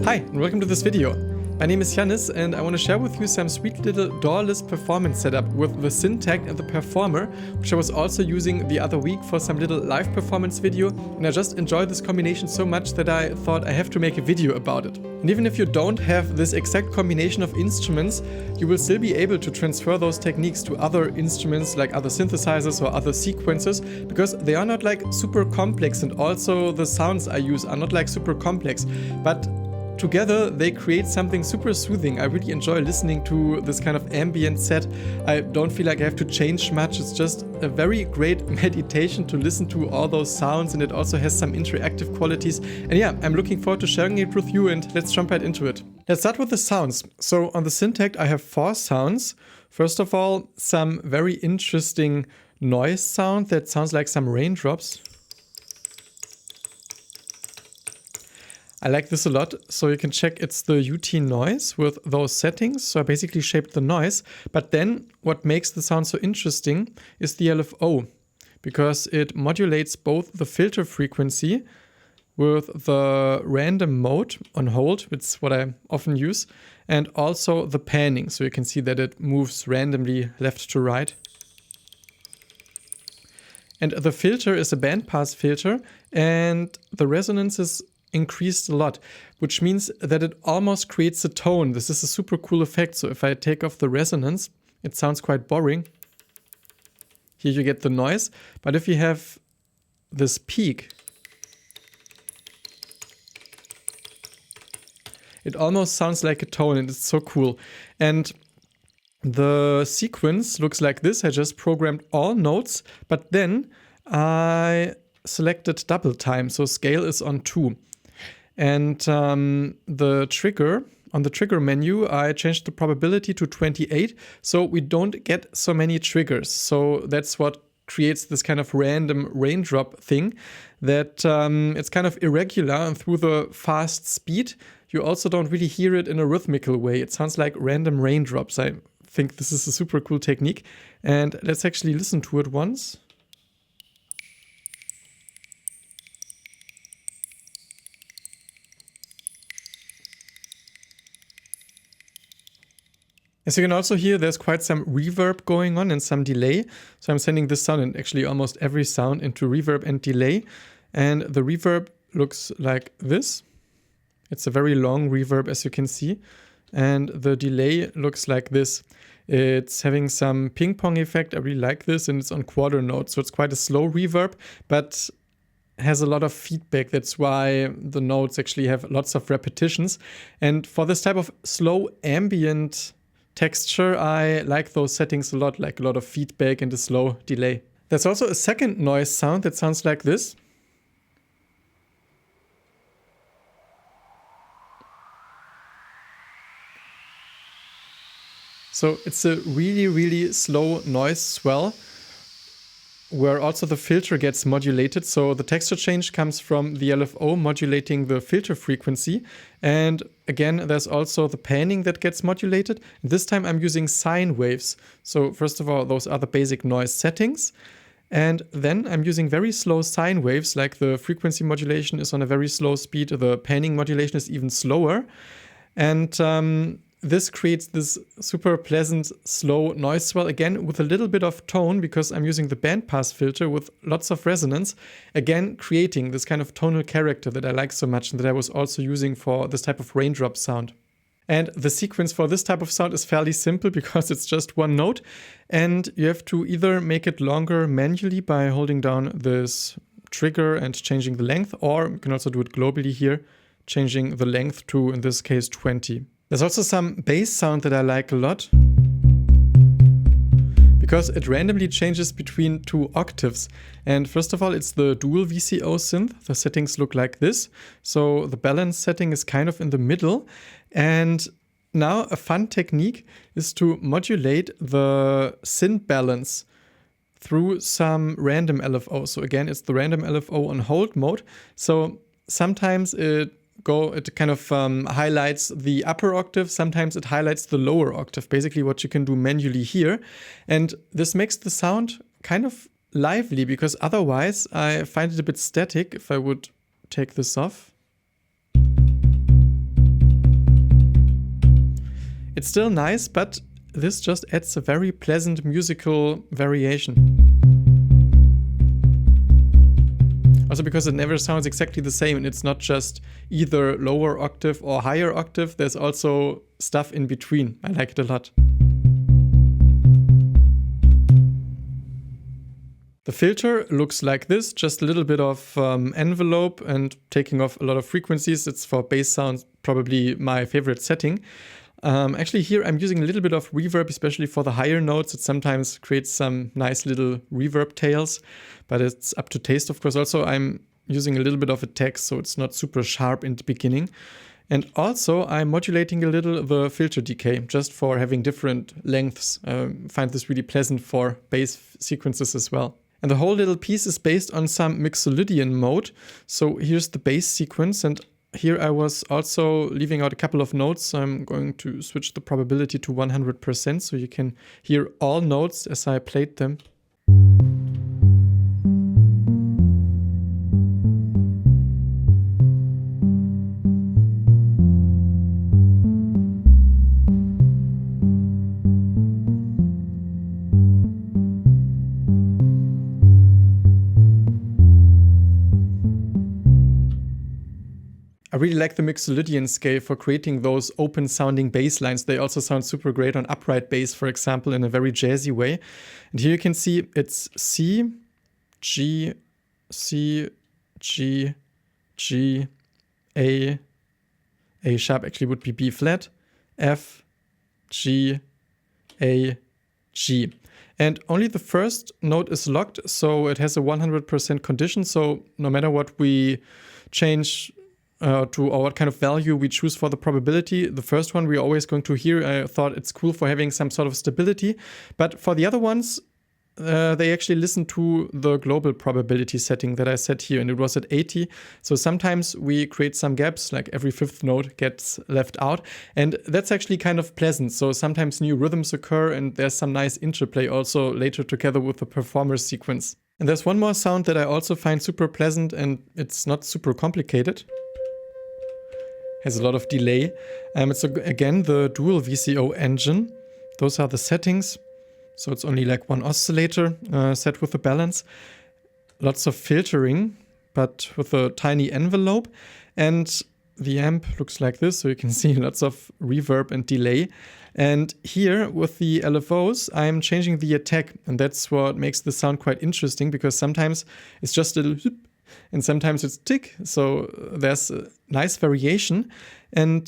Hi, and welcome to this video. My name is Yannis, and I want to share with you some sweet little dawless performance setup with the Syntakt and the Perfourmer, which I was also using the other week for some little live performance video, and I just enjoyed this combination so much that I thought I have to make a video about it. And even if you don't have this exact combination of instruments, you will still be able to transfer those techniques to other instruments like other synthesizers or other sequencers, because they are not like super complex, and also the sounds I use are not like super complex, but together they create something super soothing. I really enjoy listening to this kind of ambient set. I don't feel like I have to change much. It's just a very great meditation to listen to all those sounds, and it also has some interactive qualities. And yeah, I'm looking forward to sharing it with you, and let's jump right into it. Let's start with the sounds. So on the Syntakt I have 4 sounds. First of all, some very interesting noise sound that sounds like some raindrops. I like this a lot, so you can check it's the UT noise with those settings. So I basically shaped the noise, but then what makes the sound so interesting is the LFO, because it modulates both the filter frequency with the random mode on hold, which is what I often use, and also the panning. So you can see that it moves randomly left to right. And the filter is a bandpass filter, and the resonance is increased a lot, which means that it almost creates a tone. This is a super cool effect. So if I take off the resonance, it sounds quite boring. Here you get the noise, but if you have this peak, it almost sounds like a tone, and it's so cool. And the sequence looks like this. I just programmed all notes, but then I selected double time, so scale is on 2. And the trigger, on the trigger menu, I changed the probability to 28, so we don't get so many triggers. So that's what creates this kind of random raindrop thing, that it's kind of irregular, and through the fast speed, you also don't really hear it in a rhythmical way. It sounds like random raindrops. I think this is a super cool technique, and let's actually listen to it once. As you can also hear, there's quite some reverb going on and some delay. So I'm sending this sound, and actually almost every sound, into reverb and delay. And the reverb looks like this. It's a very long reverb, as you can see. And the delay looks like this. It's having some ping pong effect. I really like this, and it's on quarter notes. So it's quite a slow reverb, but has a lot of feedback. That's why the notes actually have lots of repetitions. And for this type of slow ambient texture, I like those settings a lot, like a lot of feedback and a slow delay. There's also a second noise sound that sounds like this. So it's a really, really slow noise swell, where also the filter gets modulated. So the texture change comes from the LFO modulating the filter frequency. And again, there's also the panning that gets modulated. This time I'm using sine waves. So first of all, those are the basic noise settings. And then I'm using very slow sine waves, like the frequency modulation is on a very slow speed. The panning modulation is even slower. And this creates this super pleasant, slow noise swell, again with a little bit of tone, because I'm using the bandpass filter with lots of resonance, again creating this kind of tonal character that I like so much, and that I was also using for this type of raindrop sound. And the sequence for this type of sound is fairly simple, because it's just one note, and you have to either make it longer manually by holding down this trigger and changing the length, or you can also do it globally here, changing the length to, in this case, 20. There's also some bass sound that I like a lot, because it randomly changes between 2 octaves. And first of all, it's the dual VCO synth. The settings look like this. So the balance setting is kind of in the middle. And now a fun technique is to modulate the synth balance through some random LFO. So again, it's the random LFO on hold mode. So sometimes it kind of highlights the upper octave, sometimes it highlights the lower octave, basically what you can do manually here. And this makes the sound kind of lively, because otherwise I find it a bit static. If I would take this off, It's still nice, but this just adds a very pleasant musical variation. Also because it never sounds exactly the same, and it's not just either lower octave or higher octave, there's also stuff in between. I like it a lot. The filter looks like this, just a little bit of envelope and taking off a lot of frequencies. It's for bass sounds probably my favorite setting. Actually here I'm using a little bit of reverb, especially for the higher notes. It sometimes creates some nice little reverb tails, but it's up to taste, of course. Also I'm using a little bit of a text, so it's not super sharp in the beginning. And also I'm modulating a little the filter decay, just for having different lengths. Find this really pleasant for bass sequences as well. And the whole little piece is based on some Mixolydian mode. So here's the bass sequence, and here I was also leaving out a couple of notes. I'm going to switch the probability to 100% so you can hear all notes as I played them. I really like the Mixolydian scale for creating those open sounding bass lines. They also sound super great on upright bass, for example, in a very jazzy way. And here you can see it's C, G, C, G, G, A sharp actually would be B flat, F, G, A, G. And only the first note is locked, so it has a 100% condition. So no matter what we change or what kind of value we choose for the probability, the first one we're always going to hear. I thought it's cool for having some sort of stability. But for the other ones, they actually listen to the global probability setting that I set here, and it was at 80. So sometimes we create some gaps, like every fifth note gets left out. And that's actually kind of pleasant. So sometimes new rhythms occur, and there's some nice interplay also later together with the performer sequence. And there's one more sound that I also find super pleasant, and it's not super complicated. Has a lot of delay. It's again the dual VCO engine. Those are the settings. So it's only like one oscillator set with the balance. Lots of filtering, but with a tiny envelope. And the amp looks like this. So you can see lots of reverb and delay. And here with the LFOs, I'm changing the attack. And that's what makes the sound quite interesting, because sometimes it's just a little and sometimes it's tick, so there's a nice variation. And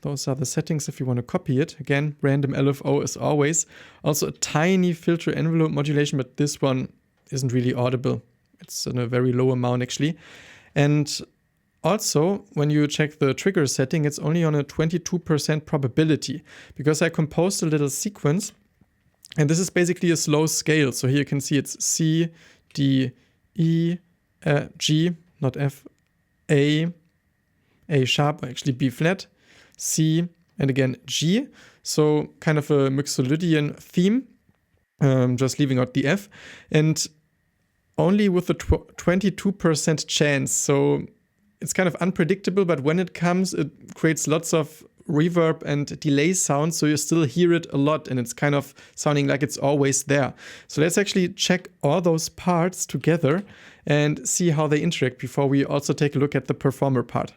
those are the settings if you want to copy it. Again, random LFO as always. Also a tiny filter envelope modulation, but this one isn't really audible. It's in a very low amount actually. And also, when you check the trigger setting, it's only on a 22% probability, because I composed a little sequence, and this is basically a slow scale. So here you can see it's C, D, E, G, not F, A sharp, actually B flat, C, and again G. So kind of a Mixolydian theme, just leaving out the F, and only with a 22% chance. So it's kind of unpredictable, but when it comes, it creates lots of reverb and delay sound, so you still hear it a lot, and it's kind of sounding like it's always there. So let's actually check all those parts together and see how they interact before we also take a look at the performer part.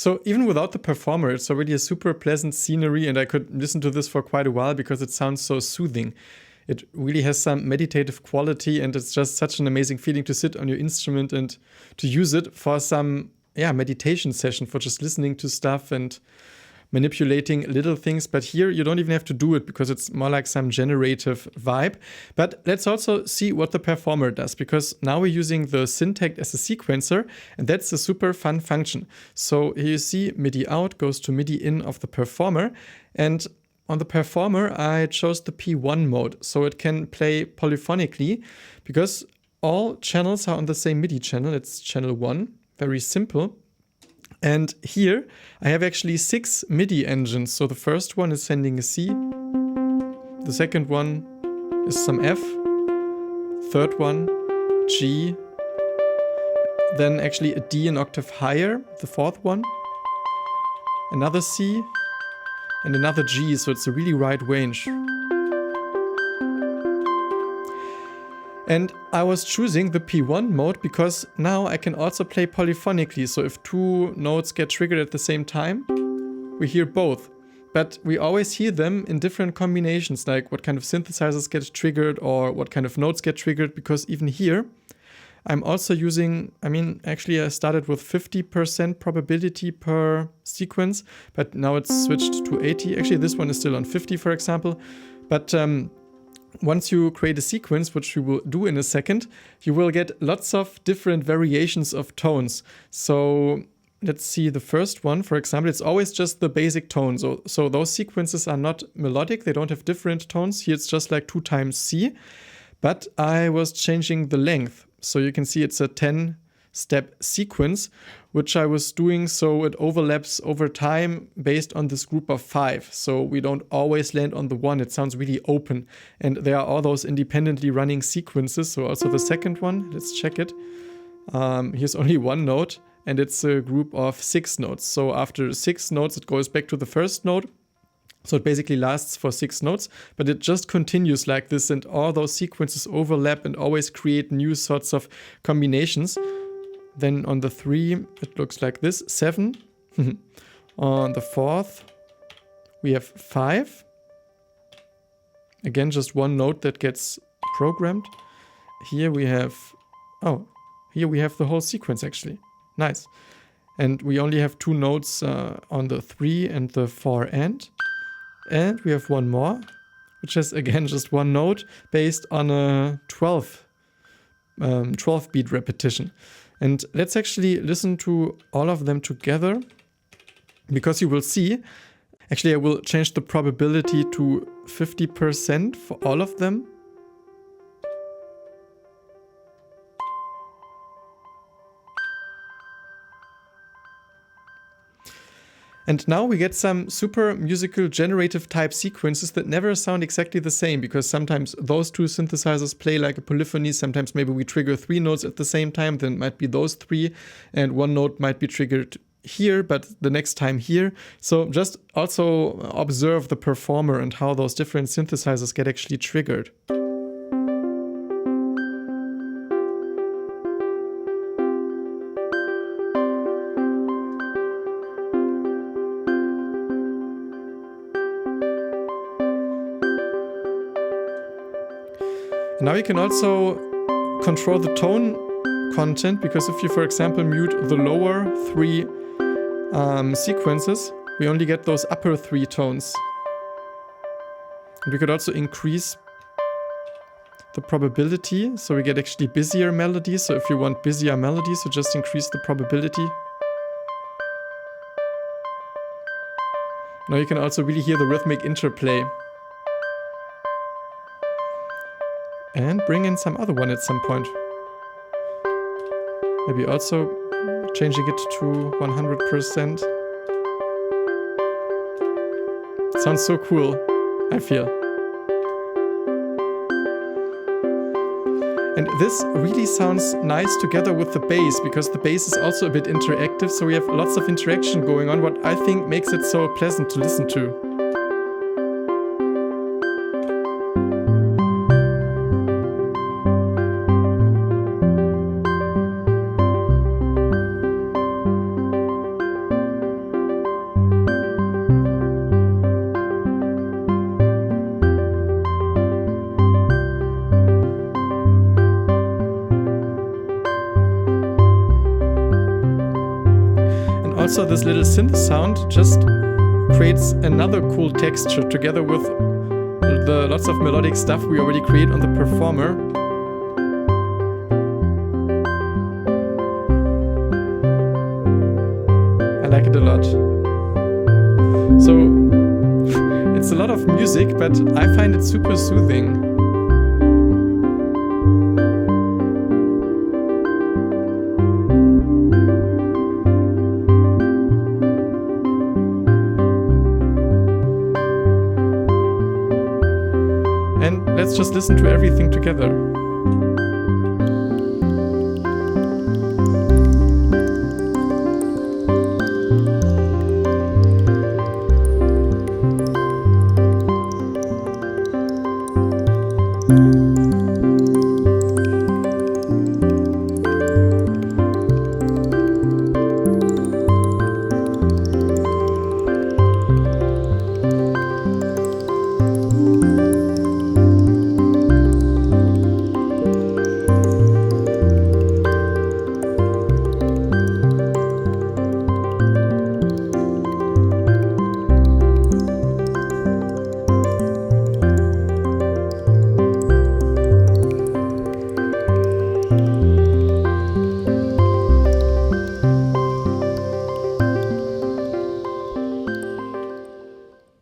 So even without the performer, it's already a super pleasant scenery, and I could listen to this for quite a while because it sounds so soothing. It really has some meditative quality, and it's just such an amazing feeling to sit on your instrument and to use it for some meditation session, for just listening to stuff and manipulating little things. But here you don't even have to do it because it's more like some generative vibe. But let's also see what the performer does, because now we're using the Syntakt as a sequencer, and that's a super fun function. So here you see MIDI out goes to MIDI in of the performer, and on the performer I chose the P1 mode, so it can play polyphonically because all channels are on the same MIDI channel. It's channel 1, very simple. And here I have actually 6 MIDI engines. So the first one is sending a C, the second one is some F, third one G, then actually a D an octave higher, the fourth one, another C, and another G, so it's a really wide range. And I was choosing the P1 mode because now I can also play polyphonically. So if 2 notes get triggered at the same time, we hear both. But we always hear them in different combinations, like what kind of synthesizers get triggered or what kind of notes get triggered, because even here, I'm also using, actually I started with 50% probability per sequence, but now it's switched to 80. Actually, this one is still on 50, for example. But once you create a sequence, which we will do in a second, you will get lots of different variations of tones. So let's see the first one, for example, it's always just the basic tone. So those sequences are not melodic, they don't have different tones. Here it's just like 2 times C, but I was changing the length. So you can see it's a 10-step sequence, which I was doing so it overlaps over time based on this group of 5. So we don't always land on the 1. It sounds really open. And there are all those independently running sequences. So also the second one, let's check it. Here's only 1 note, and it's a group of 6 notes. So after 6 notes, it goes back to the first note. So it basically lasts for 6 notes, but it just continues like this, and all those sequences overlap and always create new sorts of combinations. Then on the 3, it looks like this, 7. On the 4th, we have 5. Again, just 1 note that gets programmed. Here we have, here we have the whole sequence actually. Nice. And we only have 2 notes on the 3 and the 4 end. And we have 1 more, which is again just 1 note based on a 12 beat repetition. And let's actually listen to all of them together, because you will see, actually I will change the probability to 50% for all of them. And now we get some super musical generative type sequences that never sound exactly the same, because sometimes those 2 synthesizers play like a polyphony, sometimes maybe we trigger 3 notes at the same time, then it might be those 3, and 1 note might be triggered here, but the next time here. So just also observe the performer and how those different synthesizers get actually triggered. Now you can also control the tone content, because if you, for example, mute the lower 3 sequences, we only get those upper 3 tones. And we could also increase the probability, so we get actually busier melodies. So if you want busier melodies, you just increase the probability. Now you can also really hear the rhythmic interplay. And bring in some other one at some point. Maybe also changing it to 100%. It sounds so cool, I feel. And this really sounds nice together with the bass, because the bass is also a bit interactive, so we have lots of interaction going on, what I think makes it so pleasant to listen to. also this little synth sound just creates another cool texture together with the lots of melodic stuff we already create on the Perfourmer. I like it a lot. So it's a lot of music, but I find it super soothing. And let's just listen to everything together.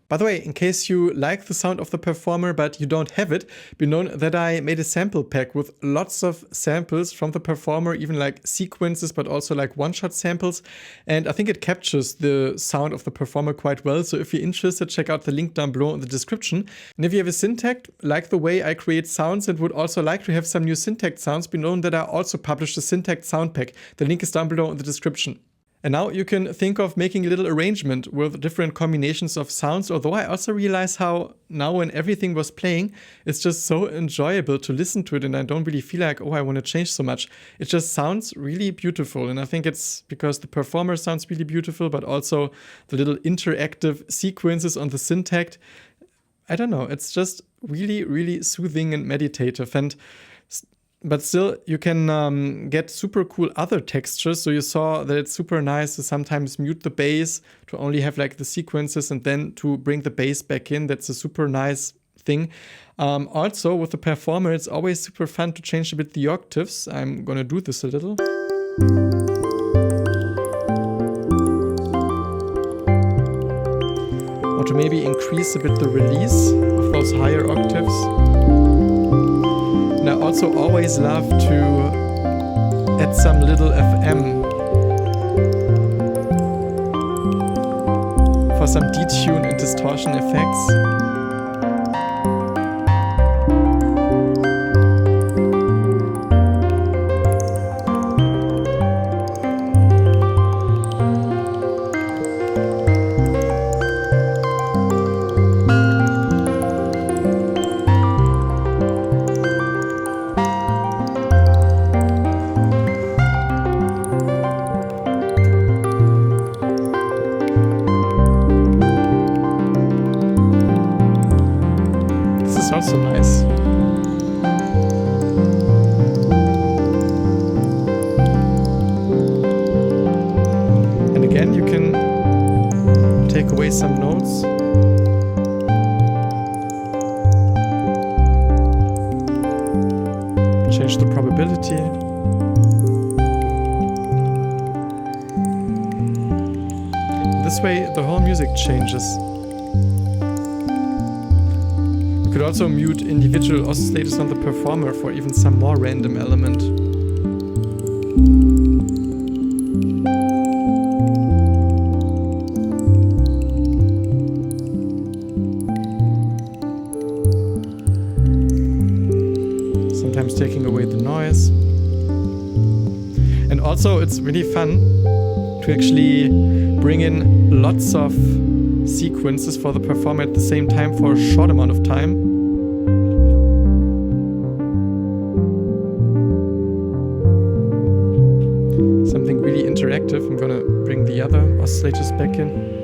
By the way, in case you like the sound of the Perfourmer but you don't have it, be known that I made a sample pack with lots of samples from the Perfourmer, even like sequences but also like one-shot samples, and I think it captures the sound of the Perfourmer quite well. So if you're interested, check out the link down below in the description. And if you have a Syntakt, like the way I create sounds and would also like to have some new Syntakt sounds, be known that I also published a Syntakt sound pack. The link is down below in the description. And now you can think of making a little arrangement with different combinations of sounds, although I also realize how now when everything was playing, it's just so enjoyable to listen to it and I don't really feel like, oh, I want to change so much. It just sounds really beautiful, and I think it's because the Perfourmer sounds really beautiful, but also the little interactive sequences on the Syntakt. I don't know, it's just really, really soothing and meditative. But still, you can get super cool other textures. So you saw that it's super nice to sometimes mute the bass, to only have like the sequences and then to bring the bass back in. That's a super nice thing. Also, with the Perfourmer, it's always super fun to change a bit the octaves. I'm gonna do this a little. Or to maybe increase a bit the release of those higher octaves. And I also always love to add some little FM for some detune and distortion effects. Also nice. And again, you can take away some notes. Change the probability. This way, the whole music changes. You could also mute individual oscillators on the Perfourmer for even some more random element. Sometimes taking away the noise. And also it's really fun to actually bring in lots of sequences for the Perfourmer at the same time for a short amount of time. Something really interactive. I'm gonna bring the other oscillators back in.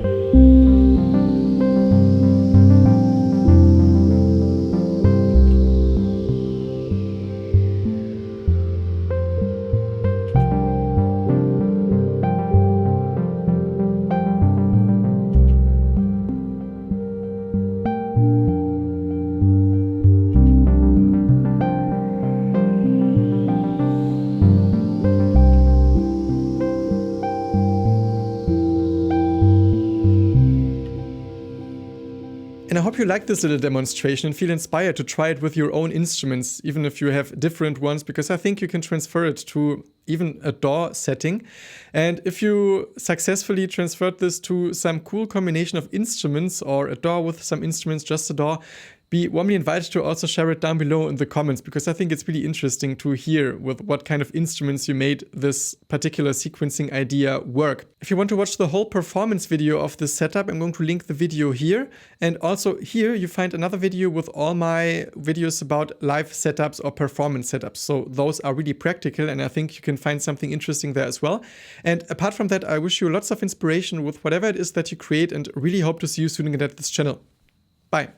And I hope you like this little demonstration and feel inspired to try it with your own instruments, even if you have different ones, because I think you can transfer it to even a DAW setting. And if you successfully transferred this to some cool combination of instruments or a DAW with some instruments, just a DAW, be warmly invited to also share it down below in the comments, because I think it's really interesting to hear with what kind of instruments you made this particular sequencing idea work. If you want to watch the whole performance video of this setup, I'm going to link the video here. And also here you find another video with all my videos about live setups or performance setups. So those are really practical, and I think you can find something interesting there as well. And apart from that, I wish you lots of inspiration with whatever it is that you create, and really hope to see you soon again at this channel. Bye.